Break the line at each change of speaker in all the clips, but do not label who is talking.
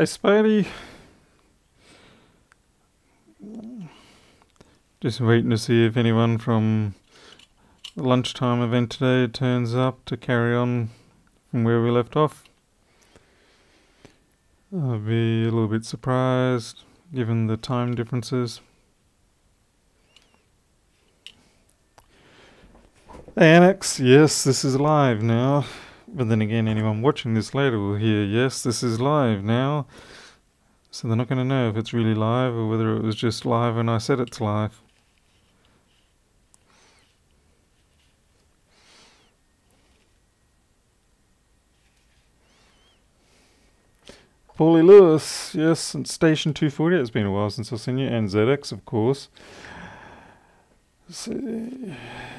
Hey Spidey, just waiting to see if anyone from the lunchtime event today turns up to carry on from where we left off. I'll be a little bit surprised given the time differences. Hey Annex, yes, this is live now. But then again, anyone watching this later will hear, yes, this is live now. So they're not going to know if it's really live or whether it was just live when I said it's live. Paulie Lewis, yes, and Station 240. It's been a while since I've seen you. And ZX, of course.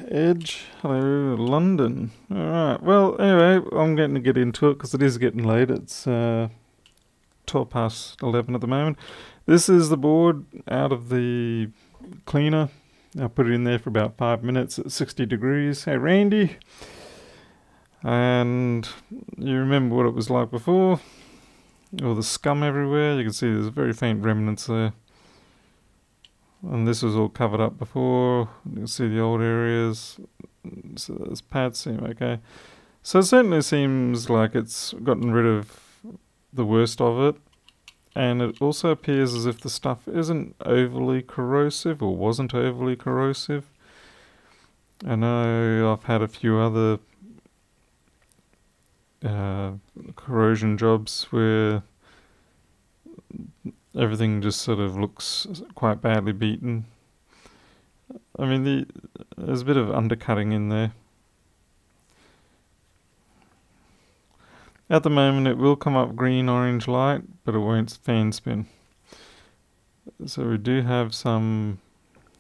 Edge, hello, London. Alright, well, anyway, I'm going to get into it because it is getting late. It's 12 past 11 at the moment. This is the board out of the cleaner. I put it in there for about 5 minutes at 60 degrees. Hey, Randy. And you remember what it was like before? All the scum everywhere. You can see there's very faint remnants there. And this was all covered up before. You can see the old areas. So those pads seem okay. So it certainly seems like it's gotten rid of the worst of it. And it also appears as if the stuff isn't overly corrosive or wasn't overly corrosive. I know I've had a few other corrosion jobs where everything just sort of looks quite badly beaten. I mean, there's a bit of undercutting in there. At the moment it will come up green, orange light, but it won't fan spin. So we do have some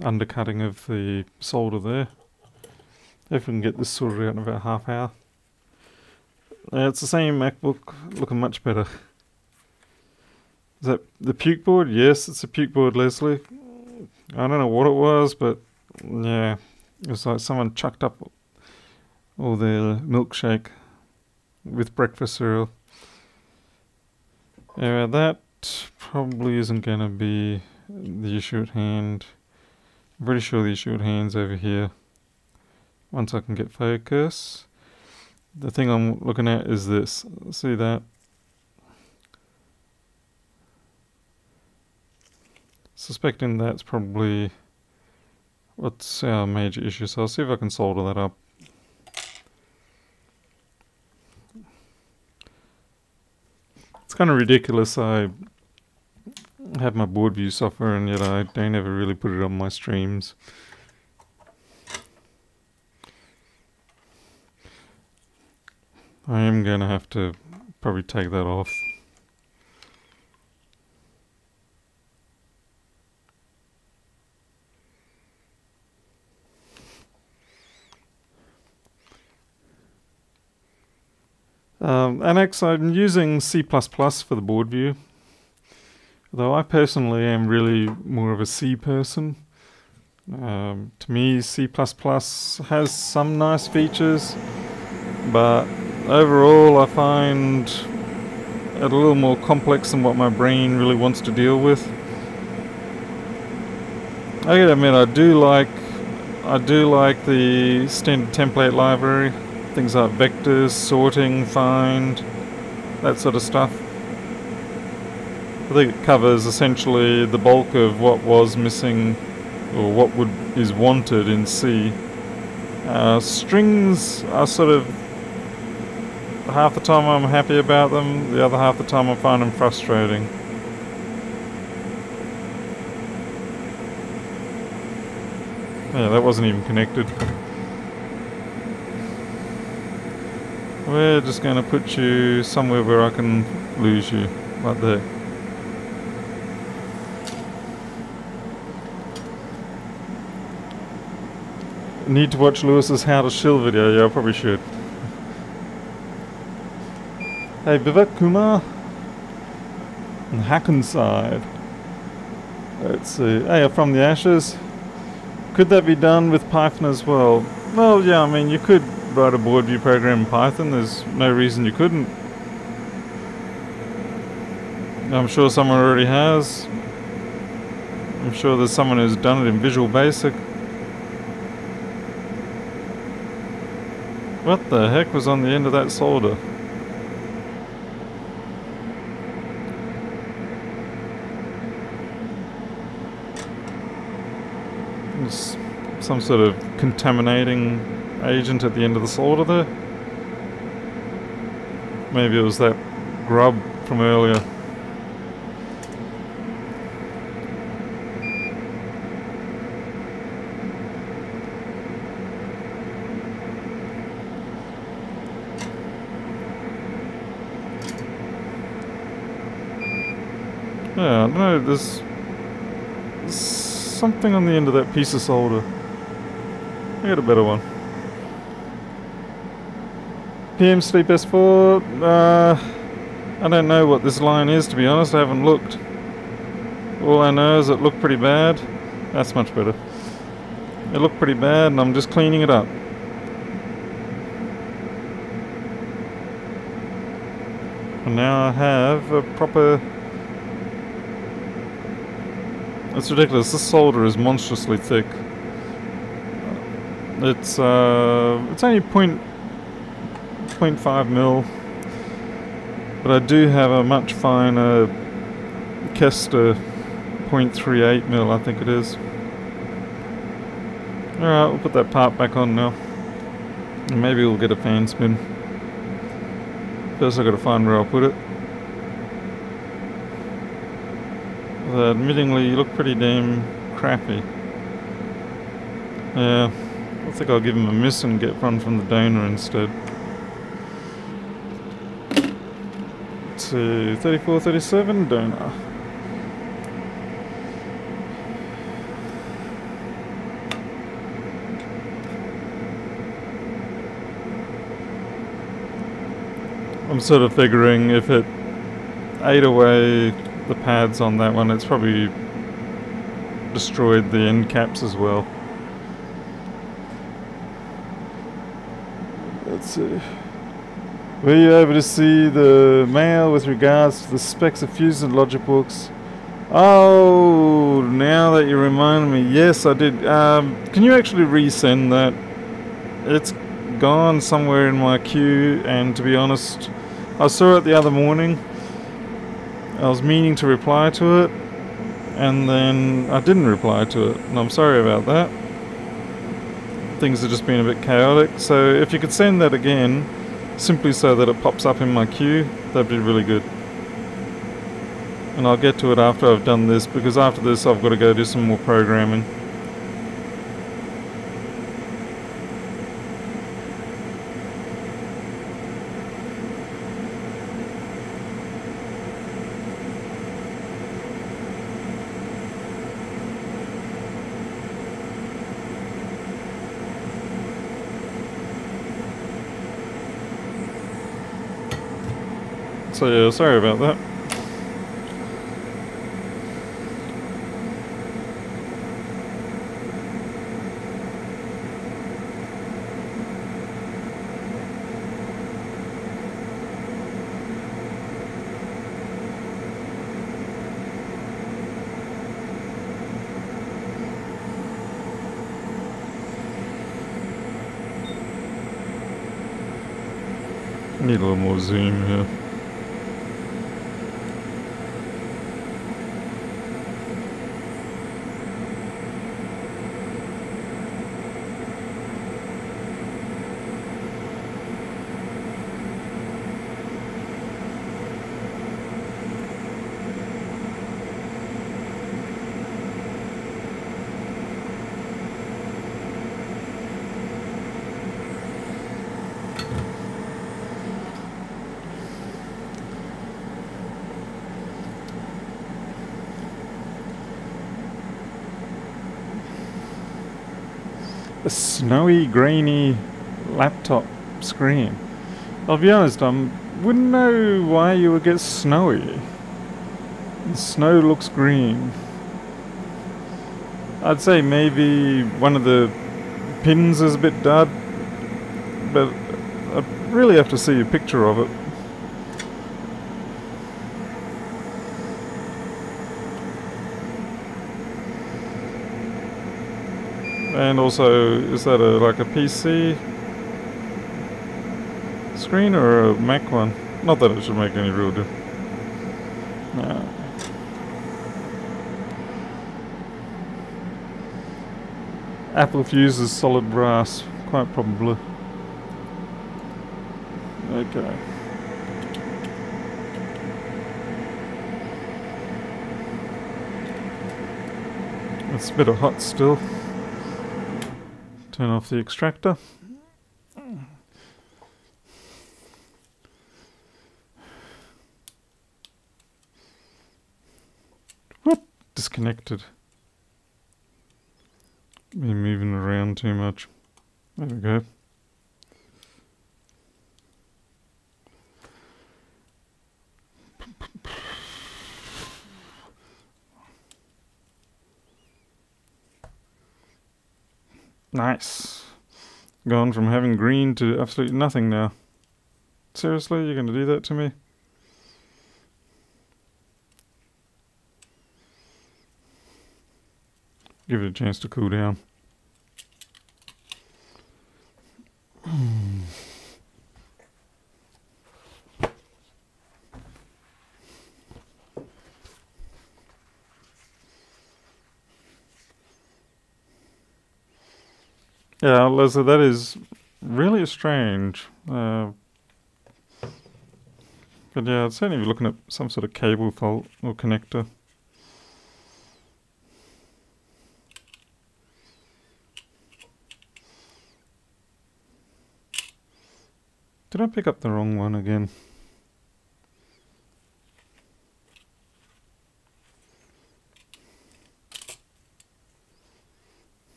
undercutting of the solder there. If we can get this sorted out in about half hour. It's the same MacBook, looking much better. Is that the puke board? Yes, it's a puke board, Leslie. I don't know what it was, but yeah, it was like someone chucked up all their milkshake with breakfast cereal. Anyway, that probably isn't going to be the issue at hand. I'm pretty sure the issue at hand's over here. Once I can get focus. The thing I'm looking at is this. See that? Suspecting that's probably what's our major issue. So I'll see if I can solder that up. It's kind of ridiculous. I have my board view software and yet I don't ever really put it on my streams. I am going to have to probably take that off. Annex, I'm using C++ for the board view. Though I personally am really more of a C person. To me, C++ has some nice features, but overall I find it a little more complex than what my brain really wants to deal with. I gotta admit, I do like the standard template library. Things like vectors, sorting, find, that sort of stuff. I think it covers essentially the bulk of what was missing or what is wanted in C. Strings are sort of, half the time I'm happy about them, the other half the time I find them frustrating. Yeah, that wasn't even connected. We're just going to put you somewhere where I can lose you, right there. Need to watch Lewis's How to Shill video, yeah, I probably should. Hey, Vivek Kumar on Hackenside. Let's see. Hey, from the ashes. Could that be done with Python as well? Well, yeah, I mean, you could write a board view program in Python. There's no reason you couldn't. I'm sure someone already has. I'm sure there's someone who's done it in Visual Basic. What the heck was on the end of that solder? It's some sort of contaminating agent at the end of the solder there. Maybe it was that grub from earlier. Yeah, I don't know, there's something on the end of that piece of solder. I got a better one. PM Sleep S4, I don't know what this line is, to be honest. I haven't looked. All I know is it looked pretty bad. That's much better. It looked pretty bad and I'm just cleaning it up. And now I have a proper... It's ridiculous. This solder is monstrously thick. It's only 0.5 mil, but I do have a much finer Kester 0.38 mil, I think it is. Alright, we'll put that part back on now. And maybe we'll get a fan spin. First I've got to find where I'll put it. Admittingly, you look pretty damn crappy. Yeah, I think I'll give him a miss and get one from the donor instead. Let's see, 34, 37, donor. I'm sort of figuring if it ate away the pads on that one, it's probably destroyed the end caps as well. Let's see. Were you able to see the mail with regards to the specs of Fuse and Logic books? Oh, now that you remind me, yes I did. Can you actually resend that? It's gone somewhere in my queue, and to be honest, I saw it the other morning. I was meaning to reply to it, and then I didn't reply to it, and I'm sorry about that. Things have just been a bit chaotic, so if you could send that again, simply so that it pops up in my queue, that'd be really good. And I'll get to it after I've done this, because after this I've got to go do some more programming. So yeah, sorry about that. Need a little more zoom here. A snowy, grainy laptop screen. I'll be honest, I wouldn't know why you would get snowy. The snow looks green. I'd say maybe one of the pins is a bit dud, but I really have to see a picture of it. And also, is that like a PC screen or a Mac one? Not that it should make any real difference. No. Apple fuses solid brass, quite probably. Okay. It's a bit of hot still. Turn off the extractor. Whoop! Disconnected. Been moving around too much. There we go. Nice. Gone from having green to absolutely nothing now. Seriously, you're going to do that to me? Give it a chance to cool down. Yeah, Leslie, that is really strange. But yeah, I'd certainly be looking at some sort of cable fault or connector. Did I pick up the wrong one again?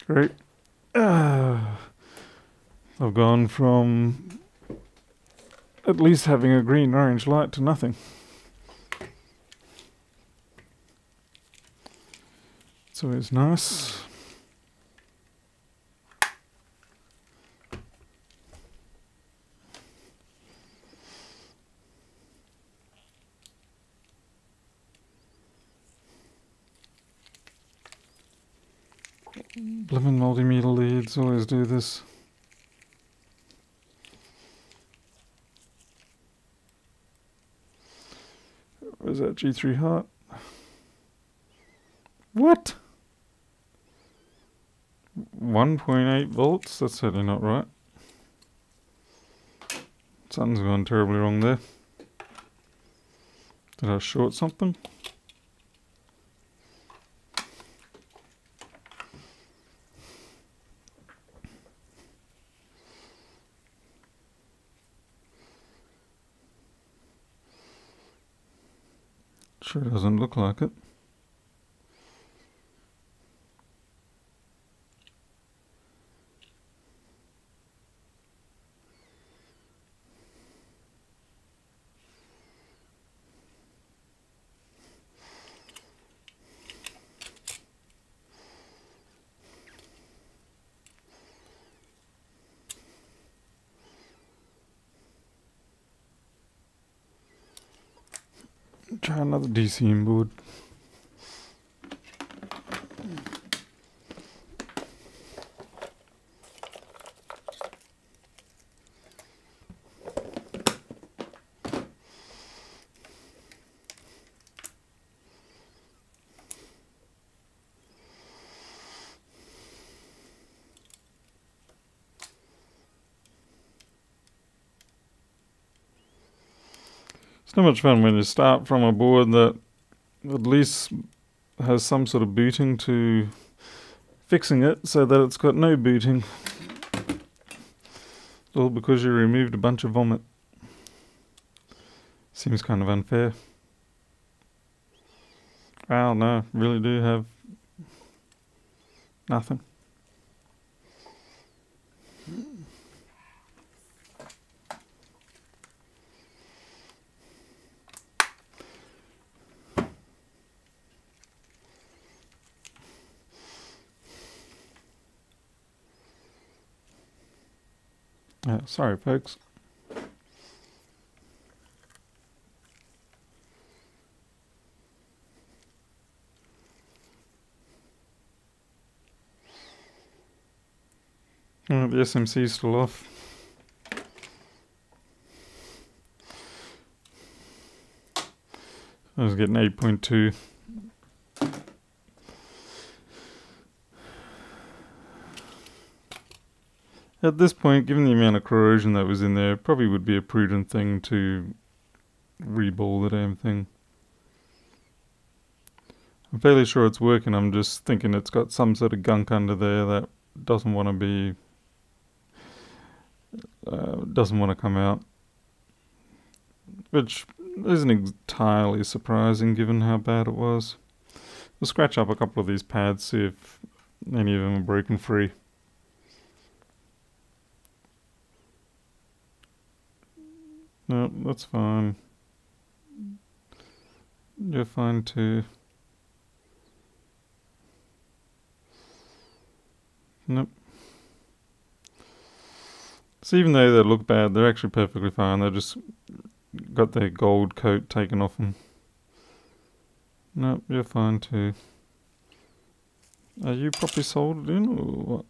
Great. I've gone from at least having a green-orange light to nothing. It's always nice. Blimmin' multimeter leads always do this. Where's that G3 hot? What? 1.8 volts? That's certainly not right. Something's gone terribly wrong there. Did I short something? Sure doesn't look like it. Try another DC inboard. It's not much fun when you start from a board that at least has some sort of booting to fixing it so that it's got no booting. All because you removed a bunch of vomit. Seems kind of unfair. Well, no, really do have nothing. Sorry, folks. Oh, the SMC is still off. I was getting 8.2. At this point, given the amount of corrosion that was in there, it probably would be a prudent thing to reball the damn thing. I'm fairly sure it's working. I'm just thinking it's got some sort of gunk under there that doesn't want to be, doesn't want to come out. Which isn't entirely surprising given how bad it was. We'll scratch up a couple of these pads, see if any of them are broken free. No, that's fine. You're fine too. Nope. So even though they look bad, they're actually perfectly fine. They just got their gold coat taken off them. Nope, you're fine too. Are you properly soldered in or what?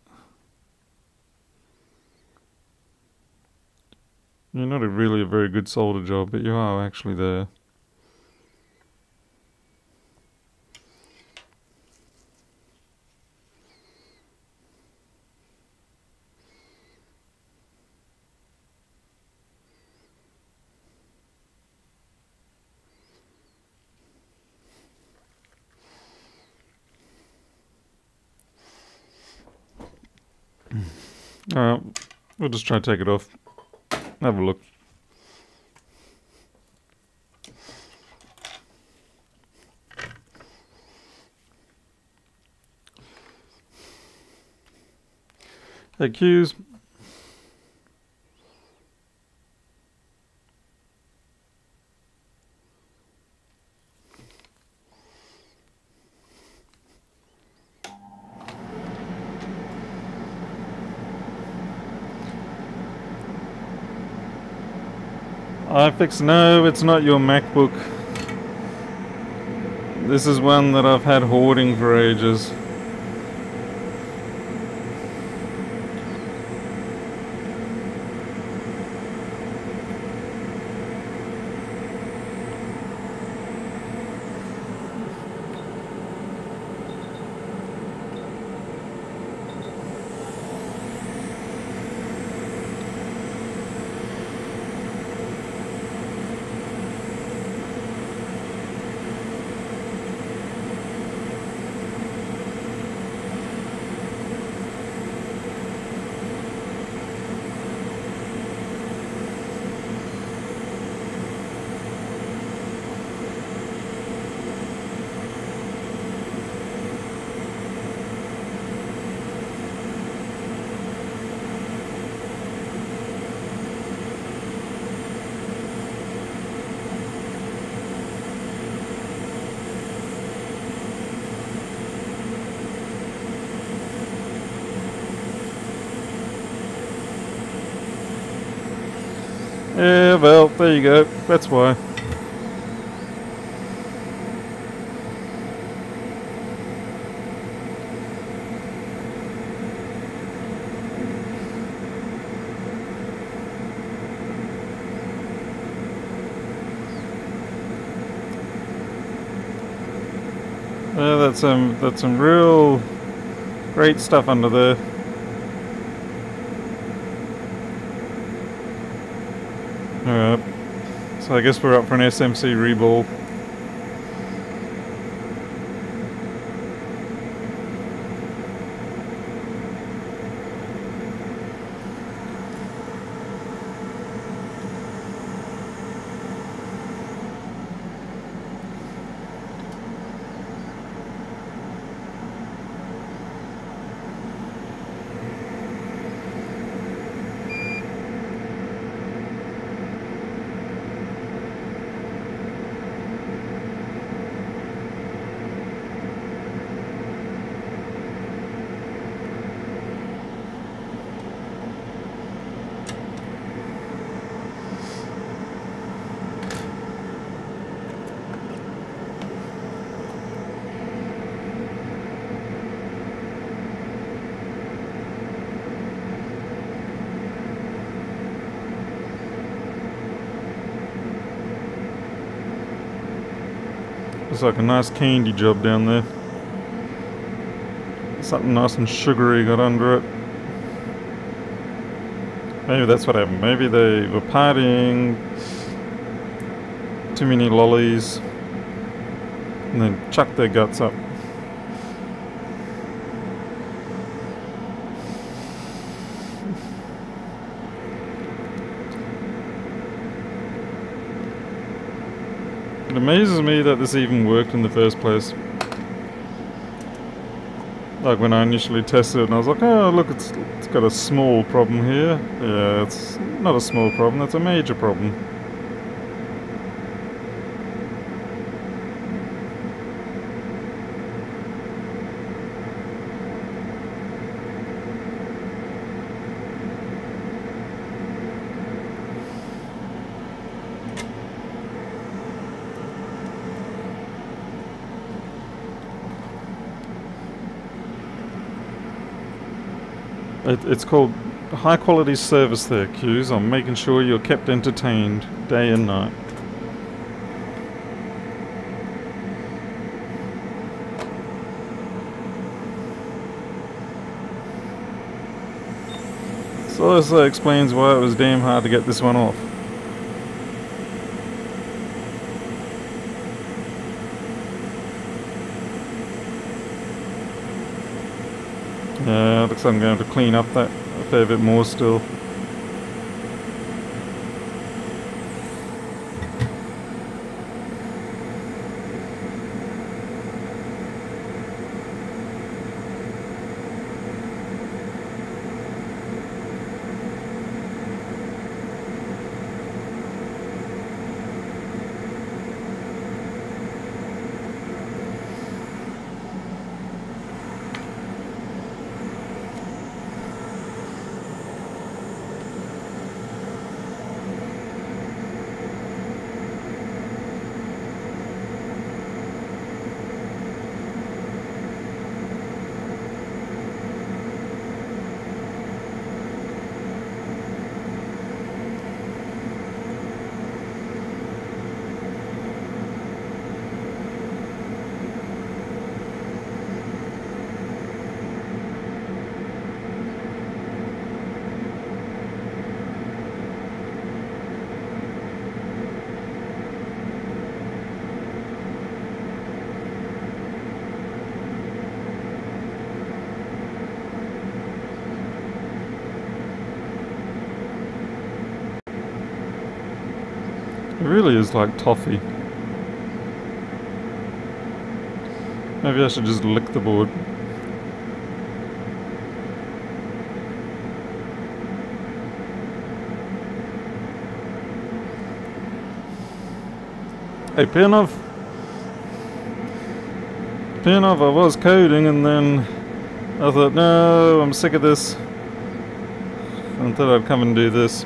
You're not really a very good solder job, but you are actually there. Alright, we'll just try to take it off. Have a look. Hey, Q's. No, it's not your MacBook. This is one that I've had hoarding for ages. Yeah, well, there you go. That's why. Yeah, that's some real great stuff under there. Alright, so I guess we're up for an SMC reball. Looks like a nice candy job down there. Something nice and sugary got under it. Maybe that's what happened. Maybe they were partying, too many lollies, and then chucked their guts up. It amazes me that this even worked in the first place. Like when I initially tested it and I was like, oh look, it's got a small problem here. Yeah, it's not a small problem, it's a major problem. It's called high quality service there, Q's. I'm making sure you're kept entertained day and night. So this explains why it was damn hard to get this one off. Yeah, looks like I'm going to have to clean up that a fair bit more still. It really is like toffee. Maybe I should just lick the board. Hey, Pinov, I was coding and then I thought, no, I'm sick of this. I thought I'd come and do this.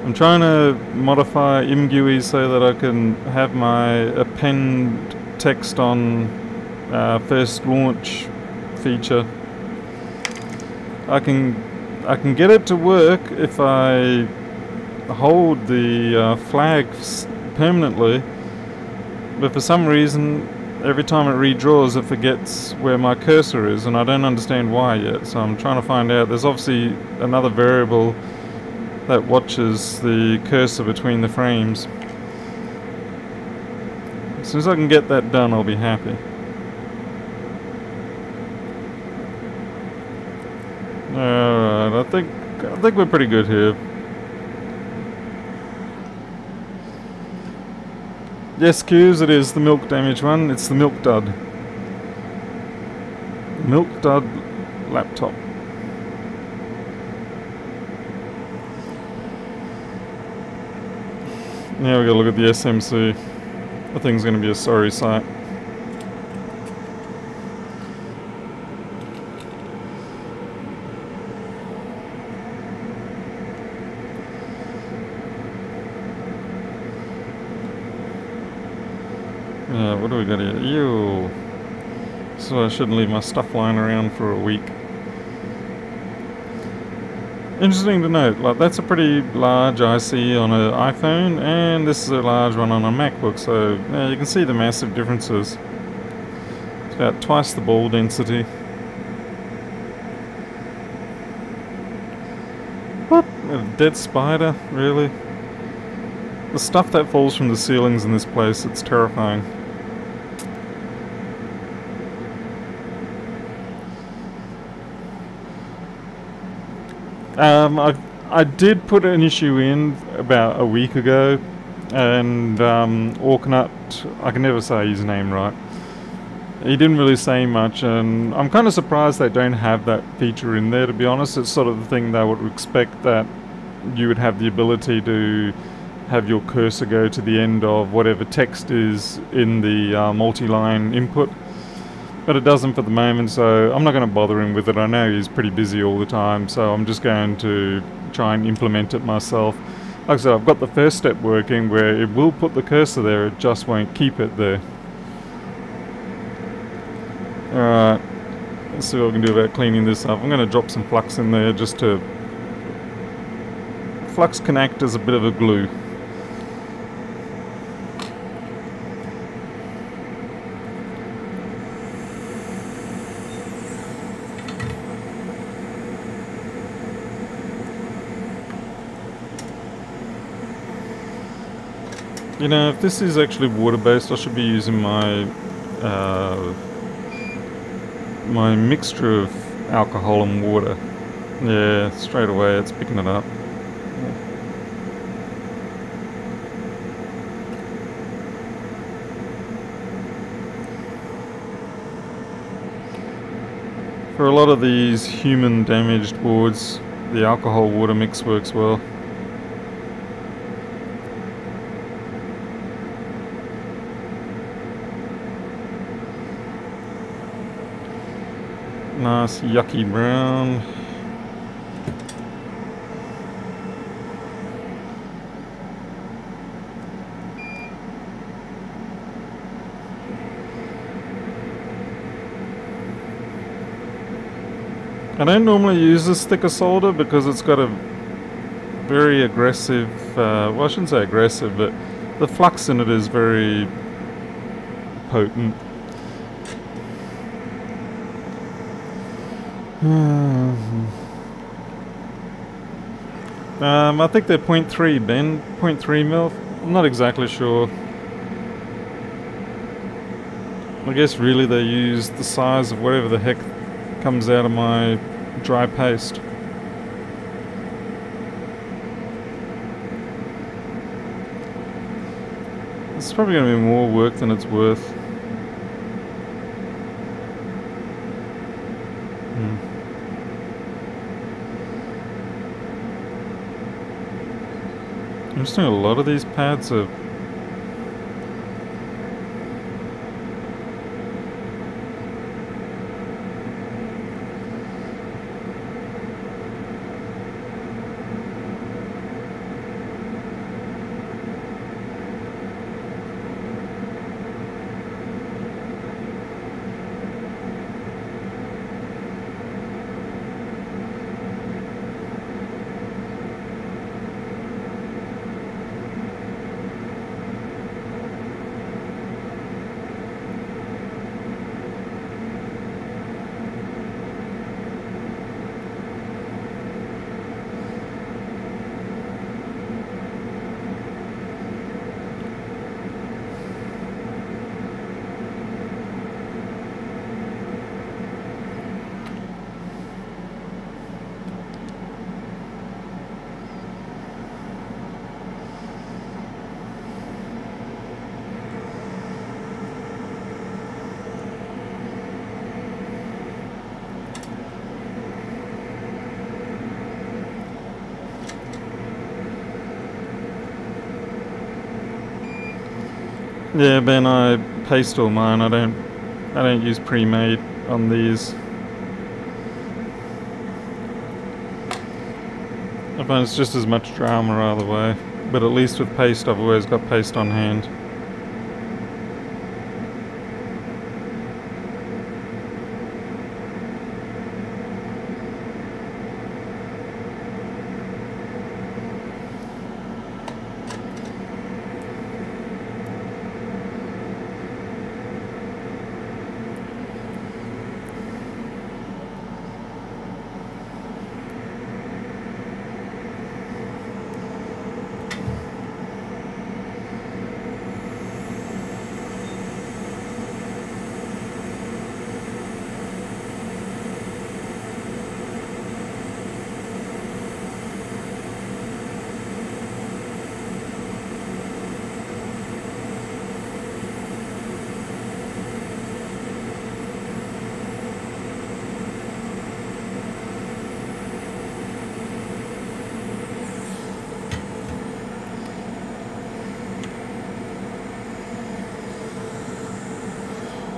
I'm trying to modify ImGUI so that I can have my append text on first launch feature. I can get it to work if I hold the flags permanently, but for some reason every time it redraws it forgets where my cursor is, and I don't understand why yet, so I'm trying to find out. There's obviously another variable that watches the cursor between the frames. As soon as I can get that done, I'll be happy. Alright, I think we're pretty good here. Yes, Q's, it is the milk damage one. It's the milk dud. Milk dud laptop. Now we gotta look at the SMC. The thing's gonna be a sorry sight. What do we got here? Ew. So I shouldn't leave my stuff lying around for a week. Interesting to note, like that's a pretty large IC on an iPhone, and this is a large one on a MacBook, so yeah, you can see the massive differences. It's about twice the ball density. What? A dead spider? Really? The stuff that falls from the ceilings in this place, it's terrifying. I did put an issue in about a week ago, and Orknut, I can never say his name right. He didn't really say much, and I'm kind of surprised they don't have that feature in there, to be honest. It's sort of the thing they would expect, that you would have the ability to have your cursor go to the end of whatever text is in the multi-line input. But it doesn't for the moment, so I'm not going to bother him with it. I know he's pretty busy all the time, so I'm just going to try and implement it myself. Like I said, I've got the first step working where it will put the cursor there, it just won't keep it there. Alright, let's see what we can do about cleaning this up. I'm going to drop some flux in there just to... Flux can act as a bit of a glue. You know, if this is actually water-based, I should be using my my mixture of alcohol and water. Yeah, straight away it's picking it up. For a lot of these human damaged boards, the alcohol water mix works well. Nice yucky brown. I don't normally use this thicker solder because it's got a very aggressive, well, I shouldn't say aggressive, but the flux in it is very potent. I think they're 0.3, Ben. 0.3 mil? I'm not exactly sure. I guess really they use the size of whatever the heck comes out of my dry paste. It's probably going to be more work than it's worth. I'm just doing a lot of these pads are... Yeah, Ben, I paste all mine. I don't use pre-made on these. I find it's just as much drama either way, but at least with paste I've always got paste on hand.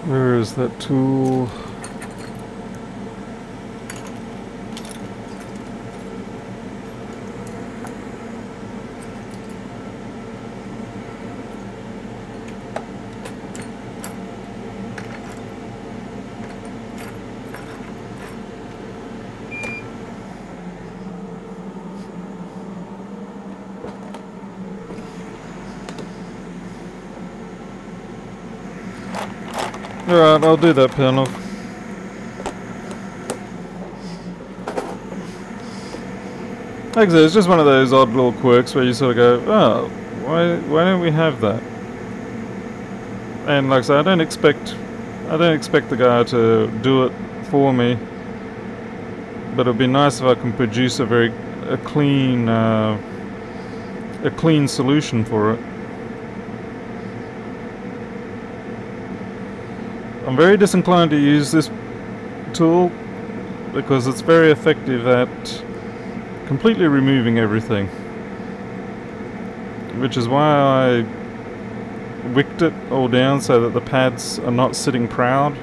Where is that tool? Alright, I'll do that panel. Like I said, it's just one of those odd little quirks where you sort of go, oh, why don't we have that? And like I said, I don't expect the guy to do it for me, but it'd be nice if I can produce a clean solution for it. I'm very disinclined to use this tool because it's very effective at completely removing everything, which is why I wicked it all down so that the pads are not sitting proud,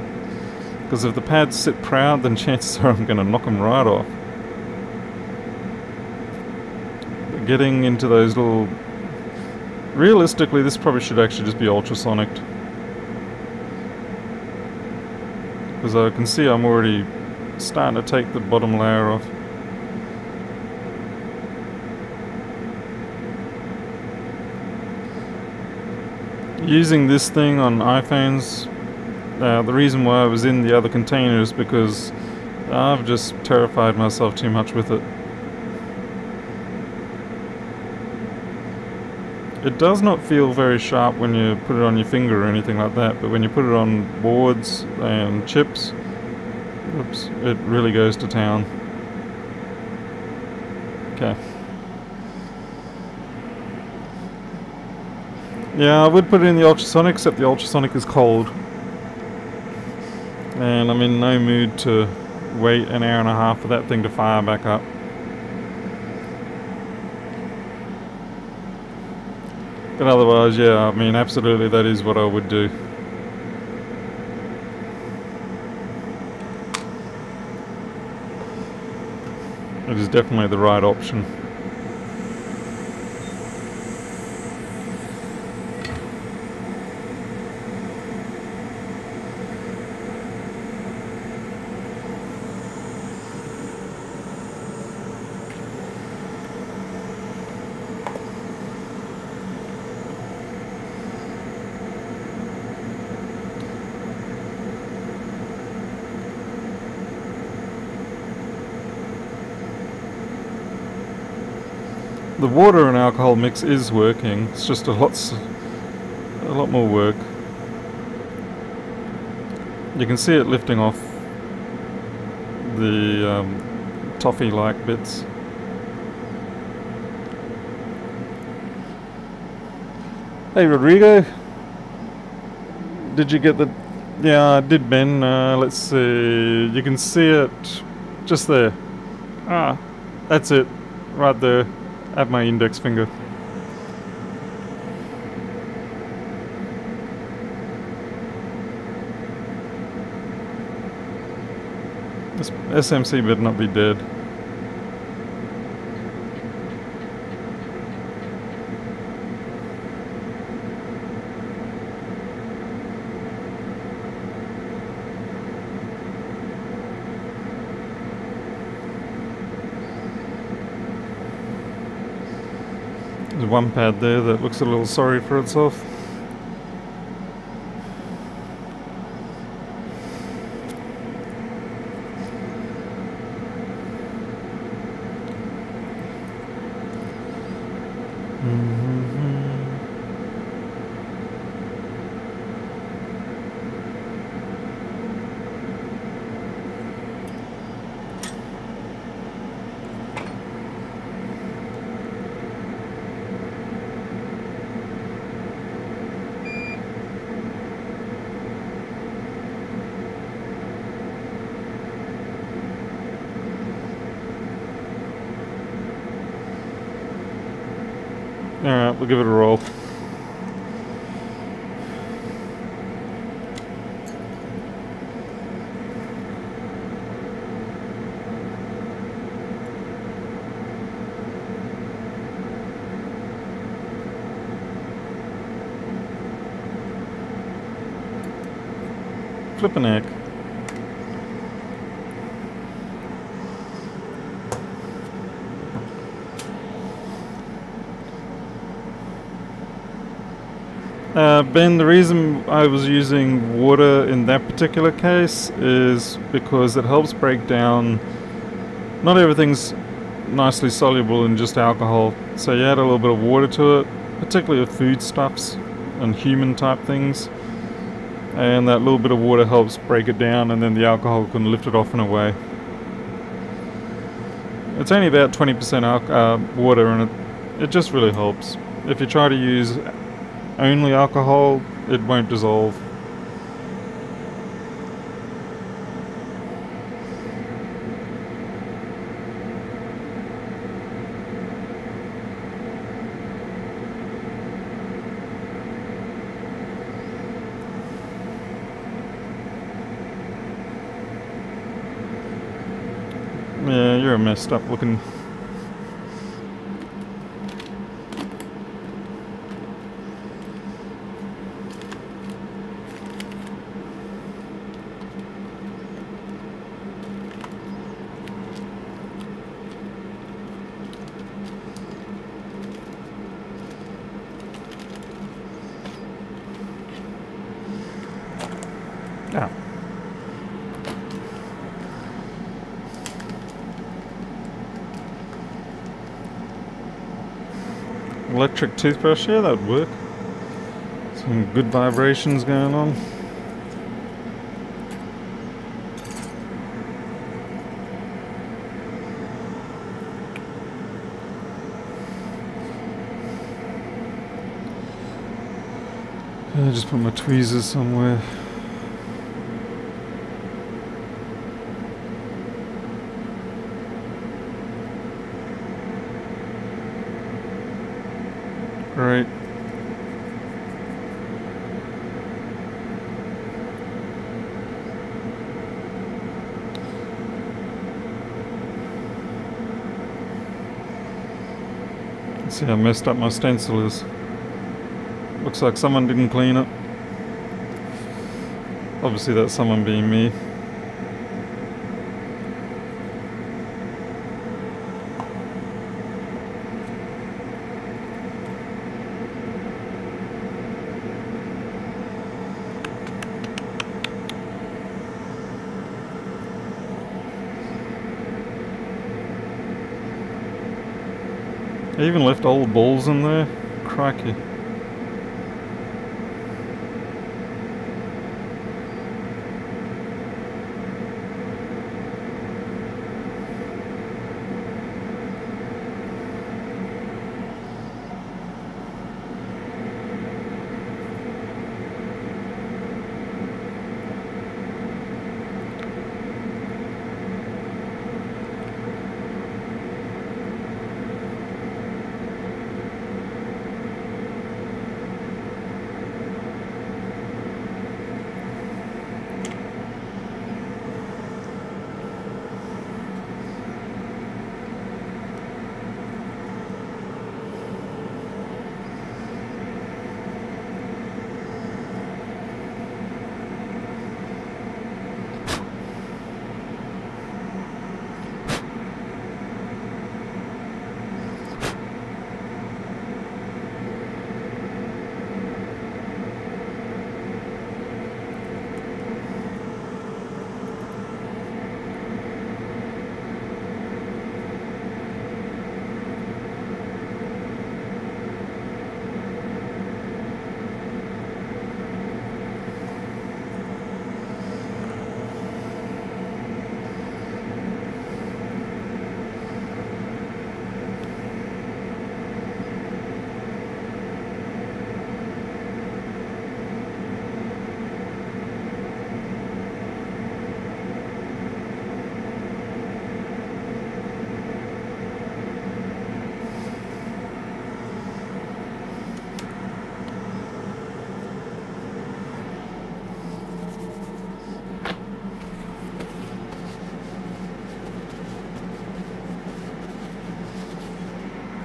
because if the pads sit proud, then chances are I'm going to knock them right off. Getting into those little... Realistically, this probably should actually just be ultrasonicked, because I can see I'm already starting to take the bottom layer off. Using this thing on iPhones, the reason why I was in the other container is because I've just terrified myself too much with it. It does not feel very sharp when you put it on your finger or anything like that, but when you put it on boards and chips, oops, it really goes to town. Okay. Yeah, I would put it in the ultrasonic, except the ultrasonic is cold. And I'm in no mood to wait an hour and a half for that thing to fire back up. But otherwise, yeah, I mean, absolutely that is what I would do. It is definitely the right option. The water and alcohol mix is working. It's just a lot more work. You can see it lifting off the toffee-like bits. Hey Rodrigo, did you get the... Yeah, I did, Ben. Let's see. You can see it just there. Ah, that's it, right there. At my index finger. This SMC better not be dead. There's one pad there that looks a little sorry for itself. Alright, we'll give it a roll. Flippin' heck. Ben, the reason I was using water in that particular case is because it helps break down. Not everything's nicely soluble in just alcohol, so you add a little bit of water to it, particularly with foodstuffs and human type things, and that little bit of water helps break it down, and then the alcohol can lift it off and away. It's only about 20% water, and it just really helps. If you try to use only alcohol, it won't dissolve. Yeah, you're a messed up looking. Ah. Electric toothbrush, yeah, that would work. Some good vibrations going on. I just put my tweezers somewhere. Great. Let's see how messed up my stencil is. Looks like someone didn't clean it. Obviously that's someone being me. I even left old balls in there. Crikey.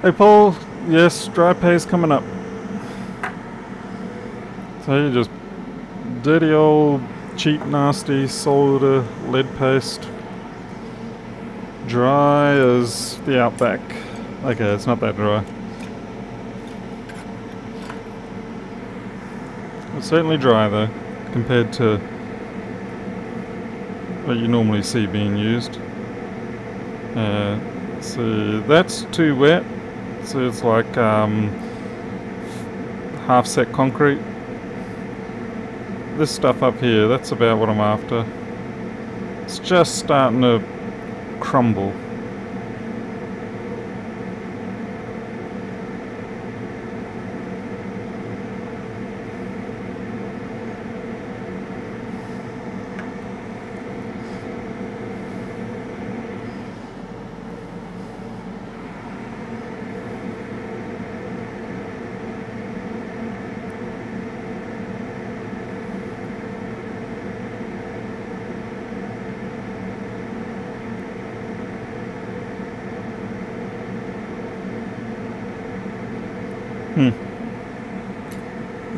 Hey Paul, yes, dry pay's coming up. So you just dirty old cheap, nasty solder lead paste. Dry as the Outback. Okay, it's not that dry. It's certainly dry though, compared to what you normally see being used. So that's too wet. So it's like half set concrete. This stuff up here, that's about what I'm after. It's just starting to crumble.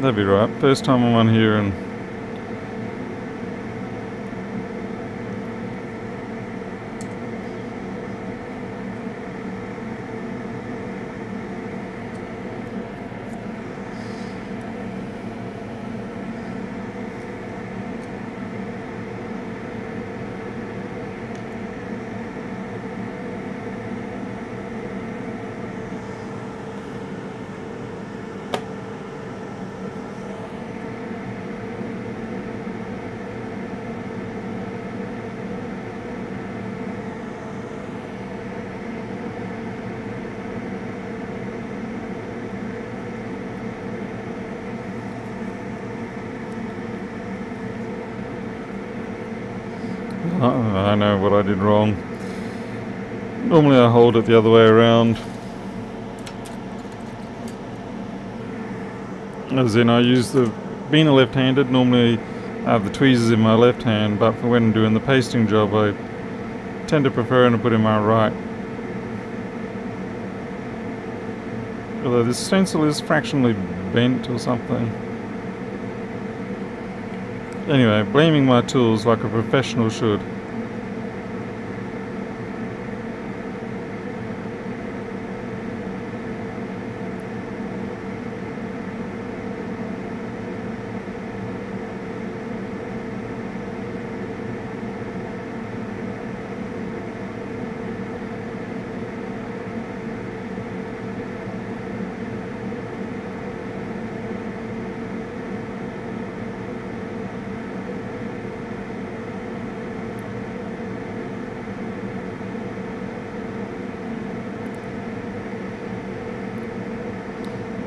That'd be right. First time I'm on here and I know what I did wrong. Normally I hold it the other way around. As in I use being a left-handed, normally I have the tweezers in my left hand, but for when I'm doing the pasting job I tend to prefer to put in my right. Although this stencil is fractionally bent or something. Anyway, blaming my tools like a professional should.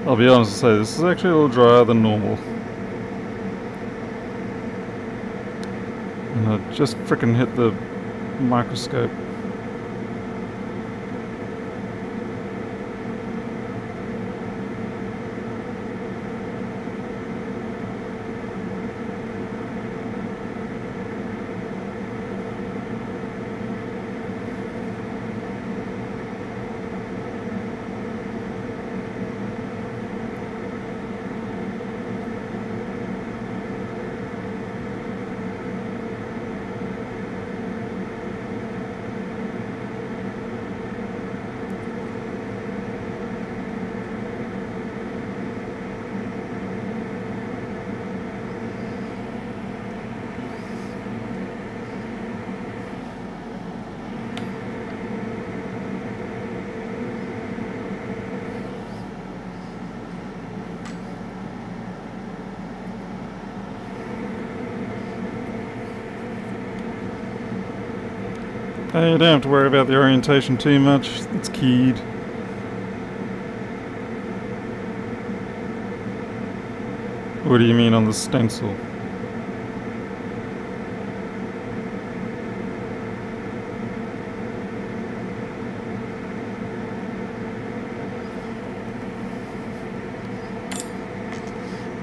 I'll be honest and say this is actually a little drier than normal. And I just frickin' hit the microscope. You don't have to worry about the orientation too much, it's keyed. What do you mean on the stencil?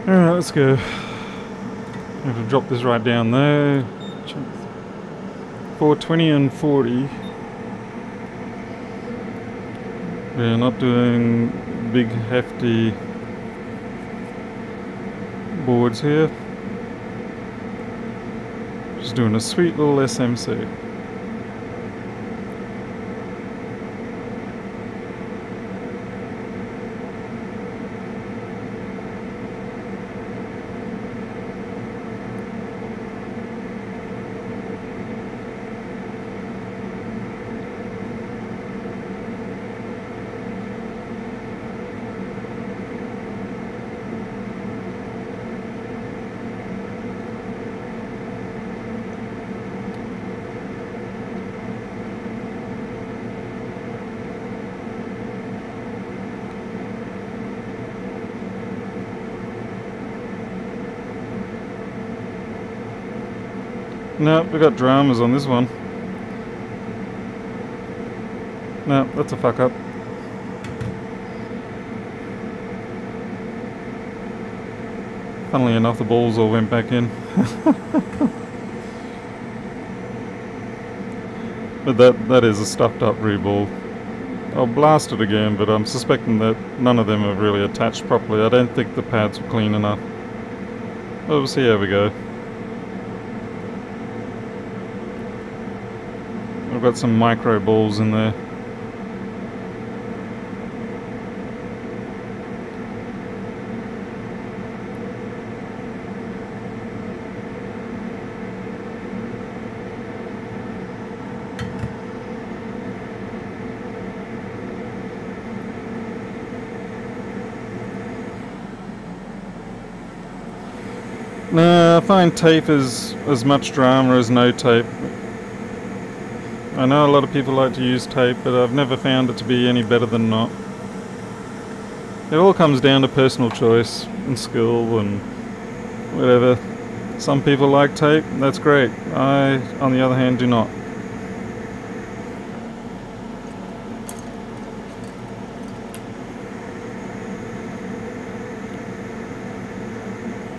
Alright, let's go. I have to drop this right down there. 420 and 40. We're not doing big hefty boards here. Just doing a sweet little SMC. No, we got dramas on this one. No, that's a fuck up. Funnily enough, the balls all went back in. But that is a stuffed up reball. I'll blast it again, but I'm suspecting that none of them are really attached properly. I don't think the pads were clean enough. Well, we'll see how we go. I've got some micro balls in there. Nah, I find tape is as much drama as no tape. I know a lot of people like to use tape, but I've never found it to be any better than not. It all comes down to personal choice and skill and whatever. Some people like tape, that's great. I, on the other hand, do not.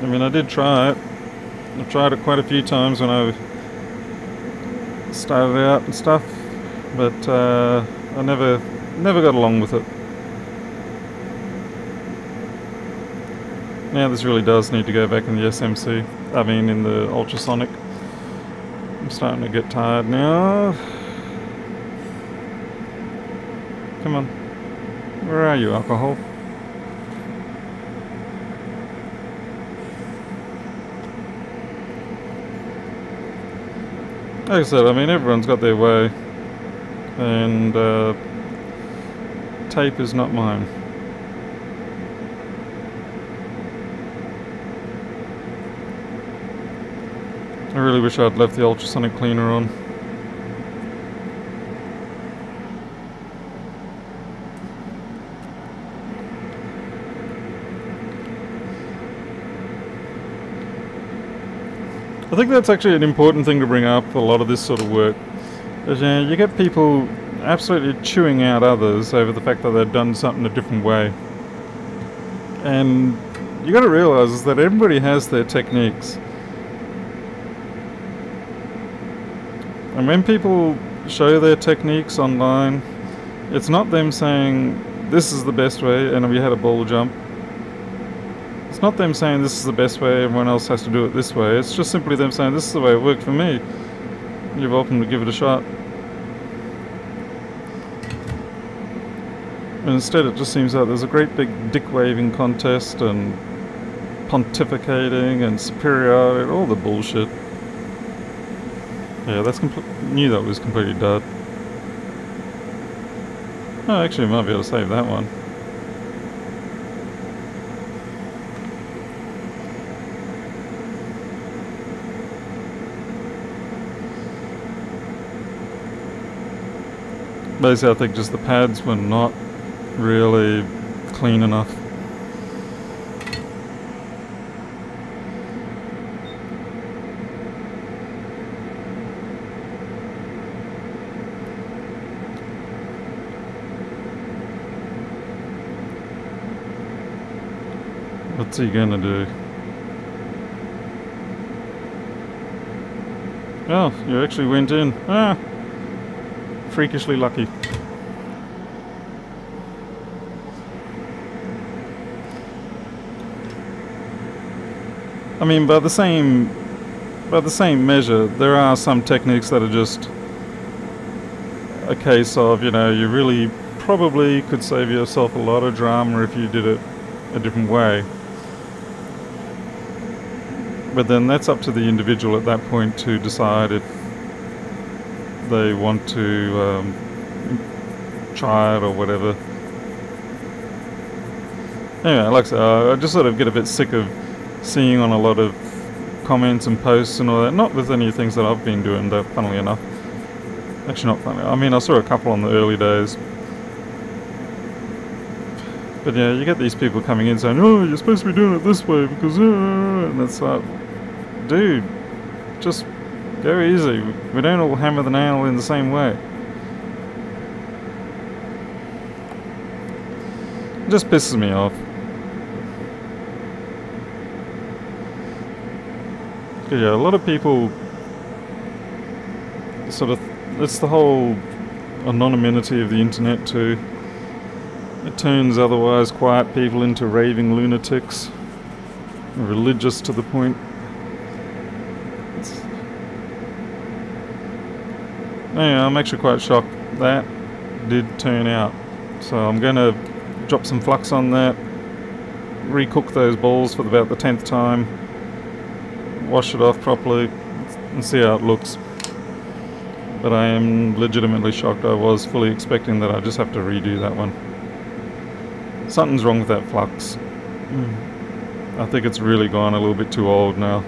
I mean, I did try it. I've tried it quite a few times when I started out and stuff, but I never got along with it. Now this really does need to go back in the SMC. I mean, in the ultrasonic. I'm starting to get tired now. Come on. Where are you, alcohol? Like I said, I mean, everyone's got their way, and tape is not mine. I really wish I'd left the ultrasonic cleaner on. I think that's actually an important thing to bring up for a lot of this sort of work. Is, you get people absolutely chewing out others over the fact that they've done something a different way. And you got to realise is that everybody has their techniques. And when people show their techniques online, it's not them saying, this is the best way, and we had a ball jump. It's not them saying this is the best way, everyone else has to do it this way. It's just simply them saying this is the way it worked for me. You're welcome to give it a shot. And instead it just seems like there's a great big dick-waving contest and pontificating and superiority and all the bullshit. Yeah, that's knew that was completely dud. Oh, actually I might be able to save that one. Basically, I think just the pads were not really clean enough. What's he gonna do? Oh, you actually went in. Ah! Freakishly lucky. I mean, by the same by the same measure, there are some techniques that are just a case of, you know, you really probably could save yourself a lot of drama if you did it a different way. But then that's up to the individual at that point to decide if they want to try it or whatever. Anyway, like I said, I just sort of get a bit sick of seeing on a lot of comments and posts and all that, not with any things that I've been doing, though, funnily enough. Actually, not funny. I mean, I saw a couple on the early days. But yeah, you get these people coming in saying, oh, you're supposed to be doing it this way because... and it's like, dude, just go easy. We don't all hammer the nail in the same way. It just pisses me off. Yeah, a lot of people sort of... It's the whole anonymity of the internet too. It turns otherwise quiet people into raving lunatics. Religious to the point. Anyway, I'm actually quite shocked that did turn out. So I'm going to drop some flux on that, recook those balls for about the 10th time, wash it off properly and see how it looks. But I am legitimately shocked. I was fully expecting that I just have to redo that one. Something's wrong with that flux. I think it's really gone a little bit too old now.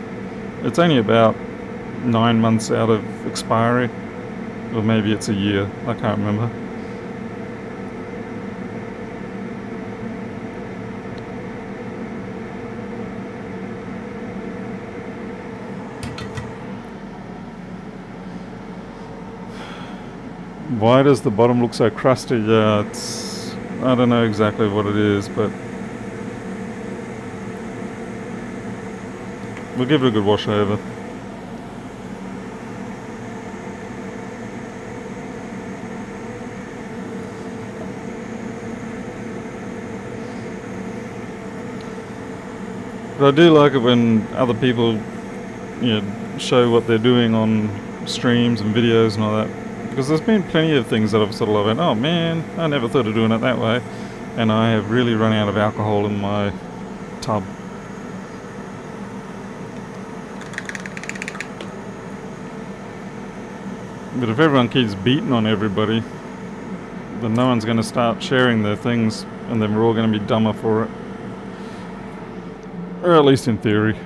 It's only about 9 months out of expiry. Or maybe it's a year. I can't remember. Why does the bottom look so crusty? Yeah, it's... I don't know exactly what it is, but... we'll give it a good wash over. But I do like it when other people, you know, show what they're doing on streams and videos and all that. Because there's been plenty of things that I've sort of went, oh man, I never thought of doing it that way. And I have really run out of alcohol in my tub. But if everyone keeps beating on everybody, then no one's going to start sharing their things, and then we're all going to be dumber for it. Or at least in theory.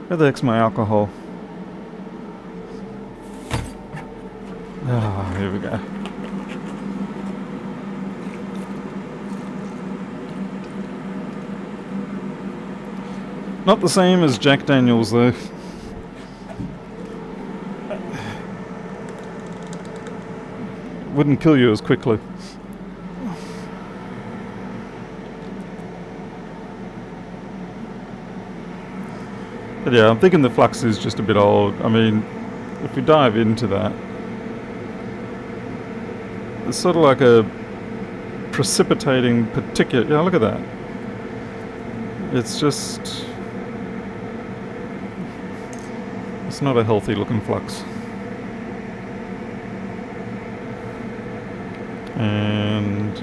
Where the heck's my alcohol? Ah, here we go. Not the same as Jack Daniels though. Wouldn't kill you as quickly. But yeah, I'm thinking the flux is just a bit old. I mean, if we dive into that, it's sort of like a precipitating particulate. Yeah, look at that. It's just... it's not a healthy looking flux. And...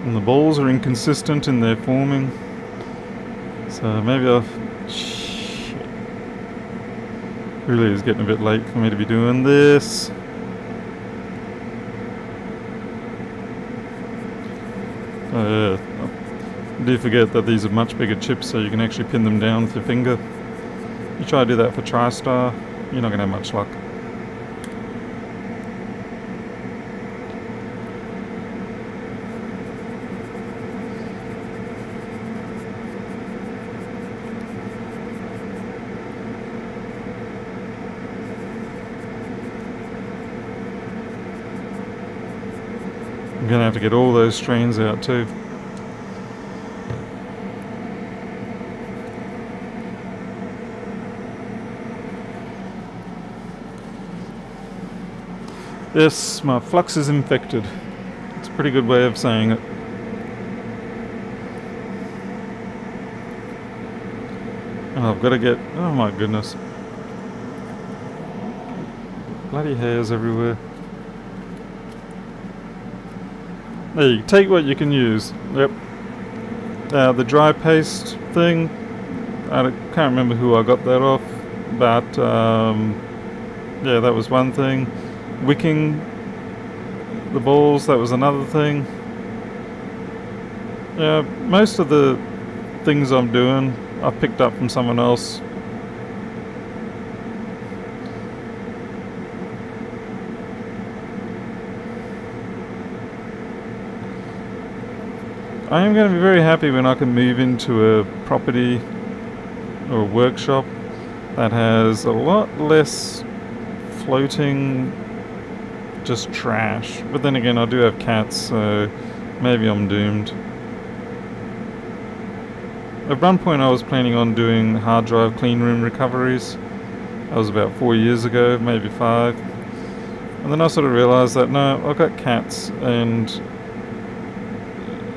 and the balls are inconsistent in their forming. So maybe I'll... shit. Really is getting a bit late for me to be doing this. Do forget that these are much bigger chips, so you can actually pin them down with your finger. You try to do that for TriStar, you're not going to have much luck. I'm gonna have to get all those strains out too. Yes, my flux is infected. It's a pretty good way of saying it. Oh, I've got to get... Oh my goodness. Bloody hairs everywhere. There, you take what you can use. Yep. The dry paste thing, I can't remember who I got that off, but yeah, that was one thing. Wicking the balls, that was another thing. Yeah, most of the things I'm doing, I picked up from someone else. I am going to be very happy when I can move into a property or a workshop that has a lot less floating just trash. But then again, I do have cats, so maybe I'm doomed. At one point I was planning on doing hard drive clean room recoveries. That was about 4 years ago, maybe 5. And then I sort of realised that no, I've got cats, and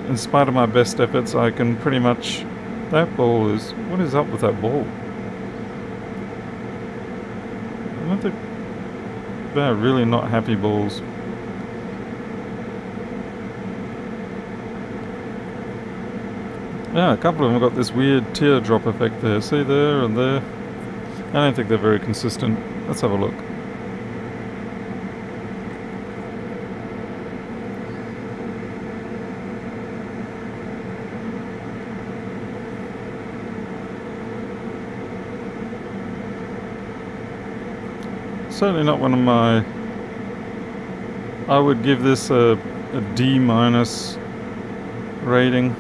in spite of my best efforts, I can pretty much... That ball is... What is up with that ball? I don't think... They're really not happy balls. Yeah, a couple of them got this weird teardrop effect there. See there and there? I don't think they're very consistent. Let's have a look. Certainly not one of my... I would give this a D- rating.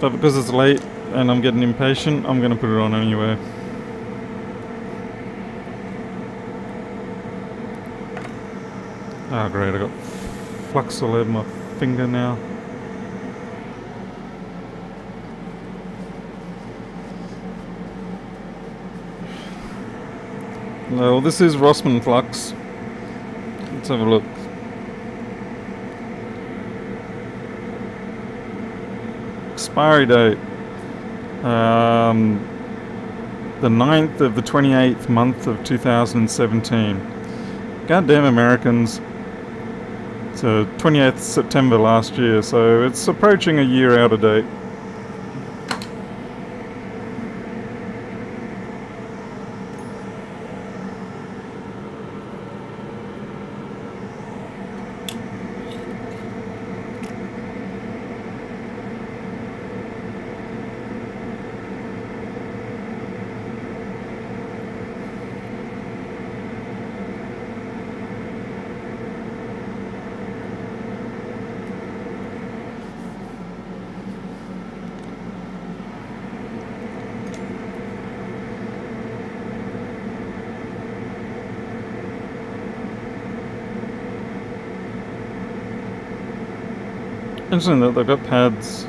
But because it's late and I'm getting impatient, I'm going to put it on anyway. Oh great, I got flux all over my finger now. Well, this is Rossmann flux. Let's have a look. Expiry date. The 9th of the 28th month of 2017. Goddamn Americans. It's 28th September last year, so it's approaching a year out of date. Interesting that they've got pads.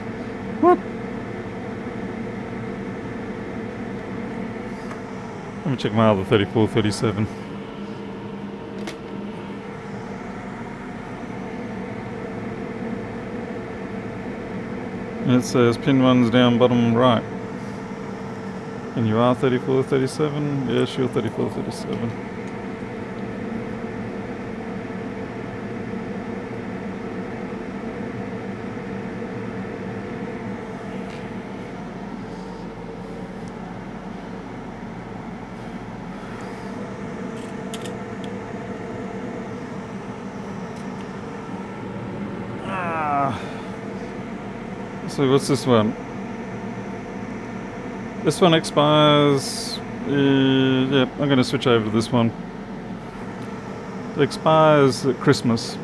What? Let me check my other 34, 37. It says pin 1's down bottom right. And you are 34, 37? Yes, you're 34, 37. So what's this one? This one expires... yeah, I'm going to switch over to this one. It expires at Christmas.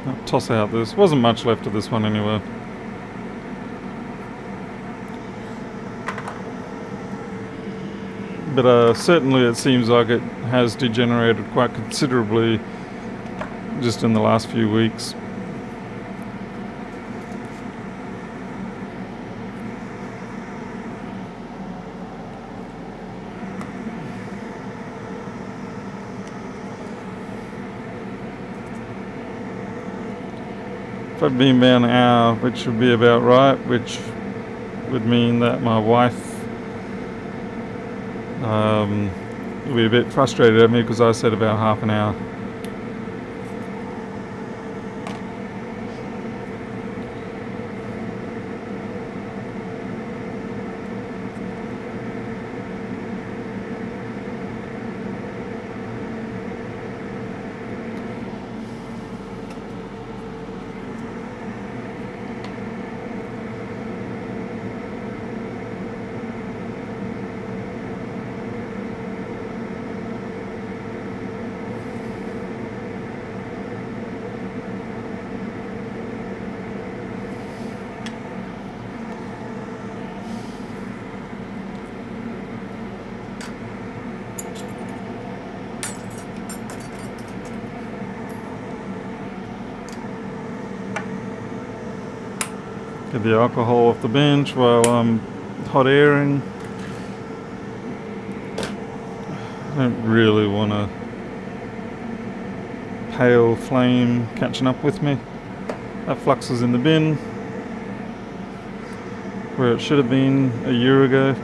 I'll toss out this. Wasn't much left of this one anyway. But certainly it seems like it has degenerated quite considerably just in the last few weeks. If I'd been about an hour, which would be about right, which would mean that my wife would be a bit frustrated at me because I said about half an hour. Get the alcohol off the bench while I'm hot airing. I don't really want a pale flame catching up with me. That flux is in the bin, where it should have been a year ago.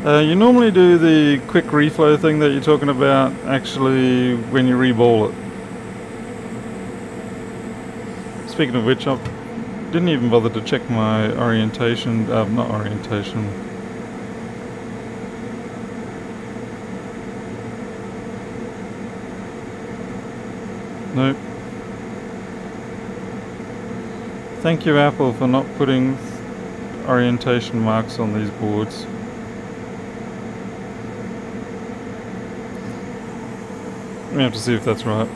You normally do the quick reflow thing that you're talking about actually when you reball it. Speaking of which, I didn't even bother to check my orientation, not orientation. Nope. Thank you, Apple, for not putting orientation marks on these boards. We have to see if that's right.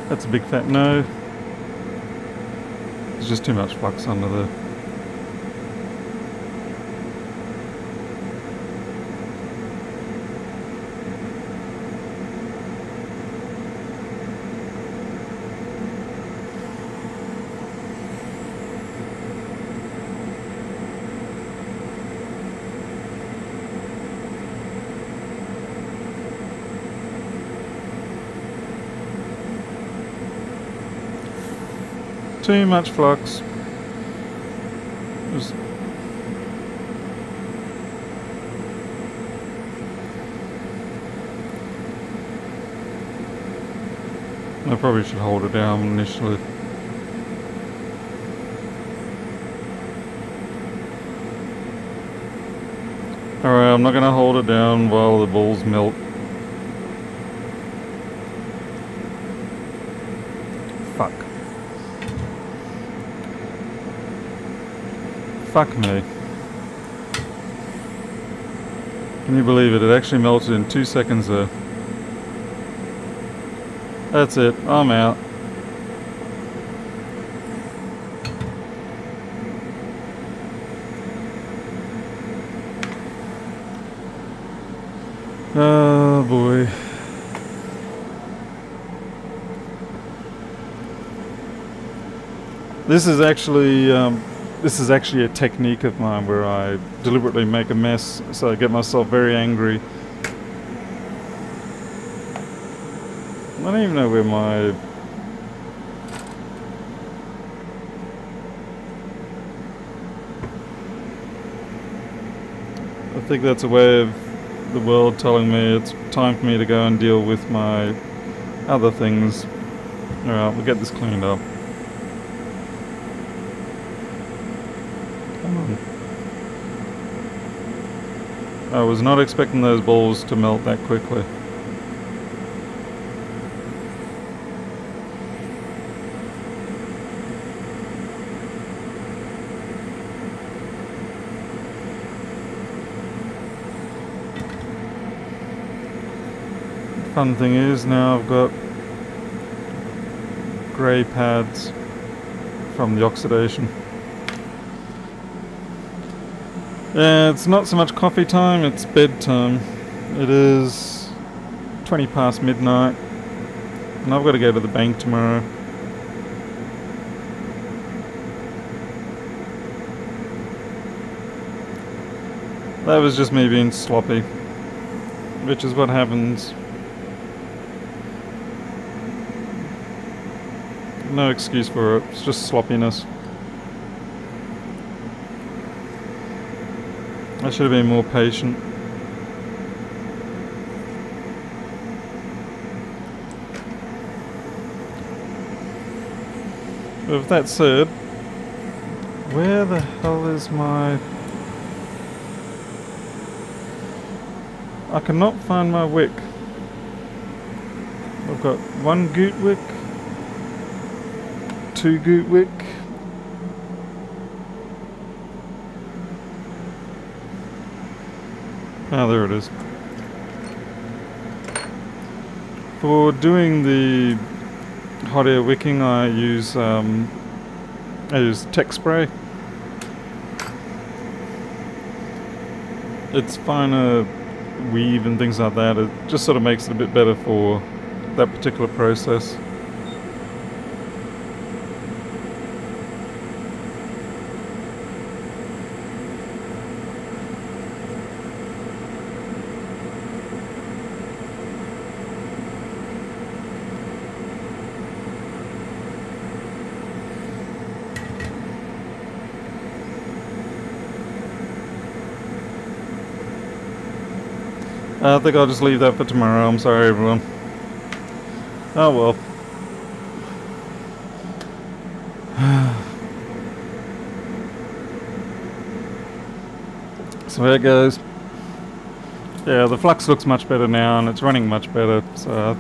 That's a big fat no. There's just too much flux under there. Too much flux. Just I probably should hold it down initially. Alright, I'm not going to hold it down while the balls melt. Fuck. Fuck me. Can you believe it? It actually melted in 2 seconds there. That's it. I'm out. Oh boy. This is actually a technique of mine where I deliberately make a mess, so I get myself very angry, I don't even know where my... I think that's a way of the world telling me it's time for me to go and deal with my other things. Alright, we'll get this cleaned up. Come on. I was not expecting those balls to melt that quickly. Fun thing is now I've got grey pads from the oxidation. Yeah, it's not so much coffee time, it's bedtime. It is 20 past midnight and I've got to go to the bank tomorrow. That was just me being sloppy, which is what happens. No excuse for it, it's just sloppiness. I should have been more patient. But with that said, where the hell is my... I cannot find my wick. I've got one goot wick, two goot wick. Ah, there it is. For doing the hot air wicking, I use tech spray. It's finer weave and things like that. It just sort of makes it a bit better for that particular process. I think I'll just leave that for tomorrow. I'm sorry, everyone. Oh well. So there it goes. Yeah, the flux looks much better now, and it's running much better. So I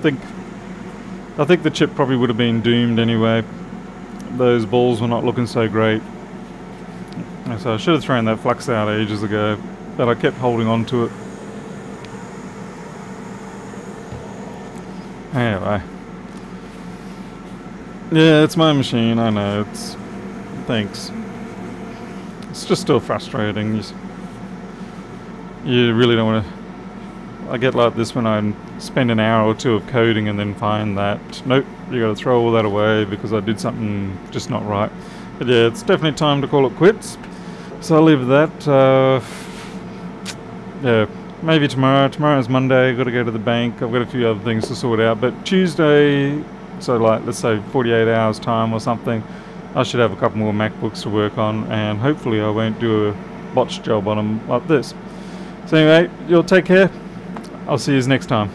think the chip probably would have been doomed anyway. Those balls were not looking so great. So I should have thrown that flux out ages ago, but I kept holding on to it. Anyway. Yeah, it's my machine, I know, it's... Thanks. It's just still frustrating. You really don't want to... I get like this when I spend an hour or two of coding and then find that, nope, you gotta throw all that away because I did something just not right. But yeah, it's definitely time to call it quits. So I'll leave that. Yeah. Maybe tomorrow. Tomorrow's Monday, got to go to the bank. I've got a few other things to sort out. But Tuesday, so like let's say 48 hours time or something, I should have a couple more MacBooks to work on, and hopefully I won't do a botch job on them like this. So anyway, you'll take care. I'll see you next time.